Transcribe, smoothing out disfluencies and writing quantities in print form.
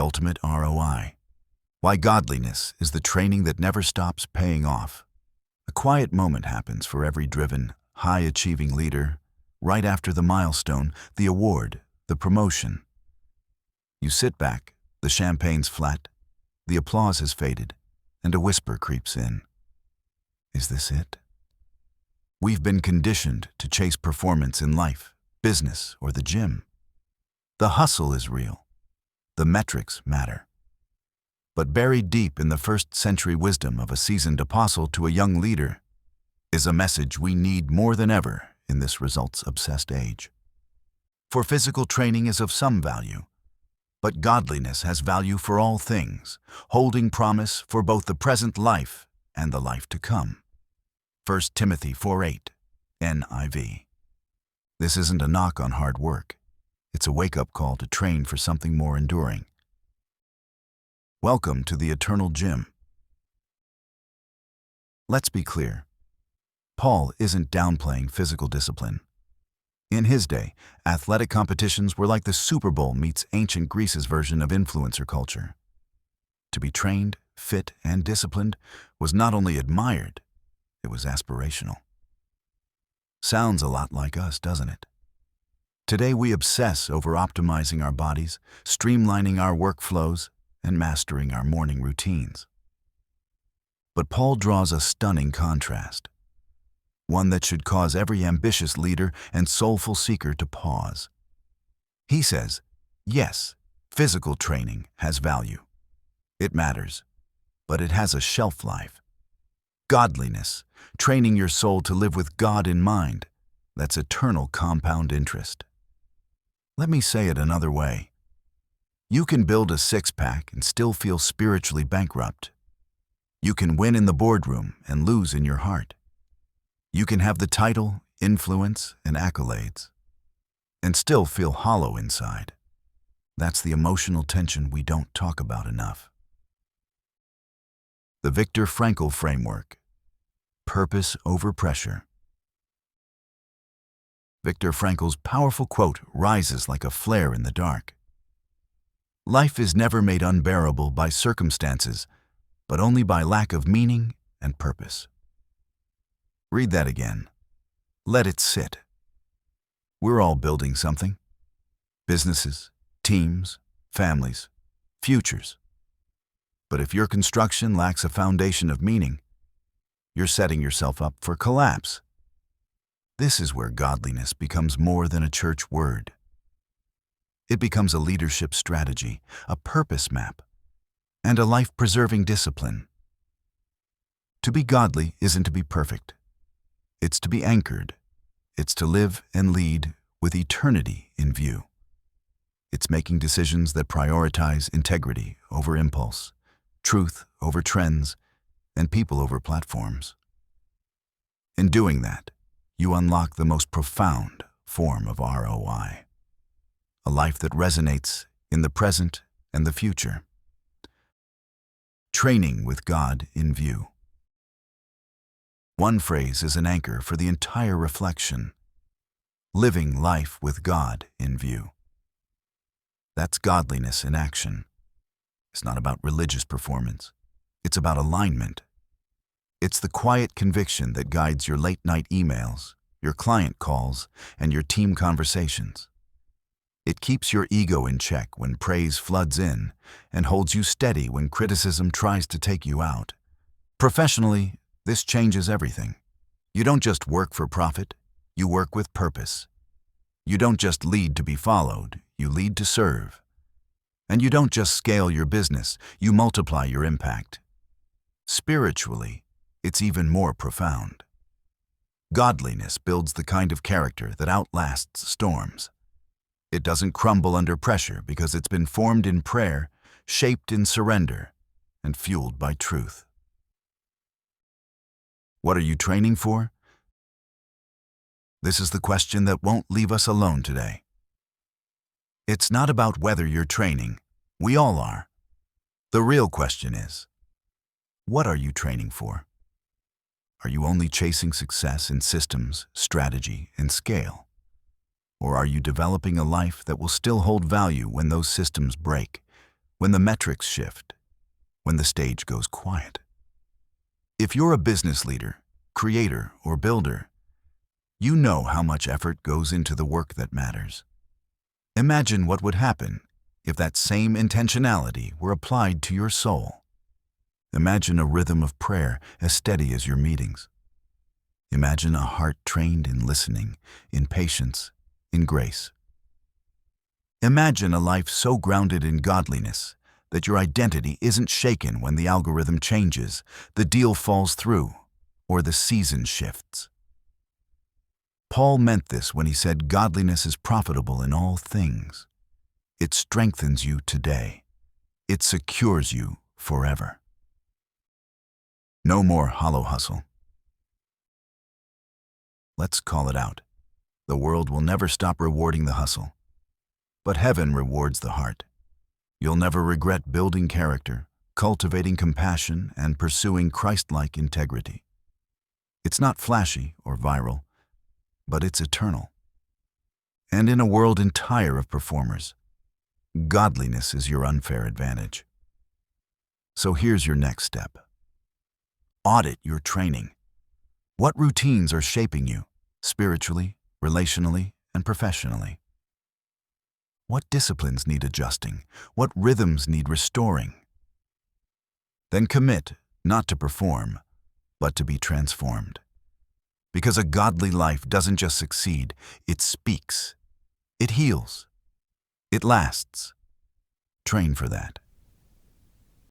ultimate ROI. Why godliness is the training that never stops paying off. A quiet moment happens for every driven, high-achieving leader, right after the milestone, the award, the promotion. You sit back, the champagne's flat, the applause has faded, and a whisper creeps in. Is this it? We've been conditioned to chase performance in life, business, or the gym. The hustle is real. The metrics matter. But buried deep in the first-century wisdom of a seasoned apostle to a young leader is a message we need more than ever in this results-obsessed age. For physical training is of some value, but godliness has value for all things, holding promise for both the present life and the life to come. 1 Timothy 4:8, NIV. This isn't a knock on hard work. It's a wake-up call to train for something more enduring. Welcome to the eternal gym. Let's be clear. Paul isn't downplaying physical discipline. In his day, athletic competitions were like the Super Bowl meets ancient Greece's version of influencer culture. To be trained, fit, and disciplined was not only admired, it was aspirational. Sounds a lot like us, doesn't it? Today we obsess over optimizing our bodies, streamlining our workflows, and mastering our morning routines. But Paul draws a stunning contrast, one that should cause every ambitious leader and soulful seeker to pause. He says, yes, physical training has value. It matters, but it has a shelf life. Godliness, training your soul to live with God in mind, that's eternal compound interest. Let me say it another way. You can build a six-pack and still feel spiritually bankrupt. You can win in the boardroom and lose in your heart. You can have the title, influence, and accolades, and still feel hollow inside. That's the emotional tension we don't talk about enough. The Viktor Frankl Framework. Purpose over pressure. Viktor Frankl's powerful quote rises like a flare in the dark. Life is never made unbearable by circumstances, but only by lack of meaning and purpose. Read that again. Let it sit. We're all building something. Businesses, teams, families, futures. But if your construction lacks a foundation of meaning, you're setting yourself up for collapse. This is where godliness becomes more than a church word. It becomes a leadership strategy, a purpose map, and a life-preserving discipline. To be godly isn't to be perfect. It's to be anchored. It's to live and lead with eternity in view. It's making decisions that prioritize integrity over impulse, truth over trends, and people over platforms. In doing that, you unlock the most profound form of ROI, a life that resonates in the present and the future. Training with God in view. One phrase is an anchor for the entire reflection. Living life with God in view. That's godliness in action. It's not about religious performance. It's about alignment. It's the quiet conviction that guides your late-night emails, your client calls, and your team conversations. It keeps your ego in check when praise floods in and holds you steady when criticism tries to take you out. Professionally, this changes everything. You don't just work for profit, you work with purpose. You don't just lead to be followed, you lead to serve. And you don't just scale your business, you multiply your impact. Spiritually, it's even more profound. Godliness builds the kind of character that outlasts storms. It doesn't crumble under pressure because it's been formed in prayer, shaped in surrender, and fueled by truth. What are you training for? This is the question that won't leave us alone today. It's not about whether you're training. We all are. The real question is, what are you training for? Are you only chasing success in systems, strategy, and scale? Or are you developing a life that will still hold value when those systems break, when the metrics shift, when the stage goes quiet. If you're a business leader, creator, or builder, you know how much effort goes into the work that matters. Imagine what would happen if that same intentionality were applied to your soul. Imagine a rhythm of prayer as steady as your meetings. Imagine a heart trained in listening, in patience, in grace. Imagine a life so grounded in godliness that your identity isn't shaken when the algorithm changes, the deal falls through, or the season shifts. Paul meant this when he said godliness is profitable in all things. It strengthens you today. It secures you forever. No more hollow hustle. Let's call it out. The world will never stop rewarding the hustle. But heaven rewards the heart. You'll never regret building character, cultivating compassion, and pursuing Christ-like integrity. It's not flashy or viral, but it's eternal. And in a world entire of performers, godliness is your unfair advantage. So here's your next step. Audit your training. What routines are shaping you, spiritually, relationally, and professionally? What disciplines need adjusting? What rhythms need restoring? Then commit not to perform, but to be transformed. Because a godly life doesn't just succeed, it speaks. It heals. It lasts. Train for that.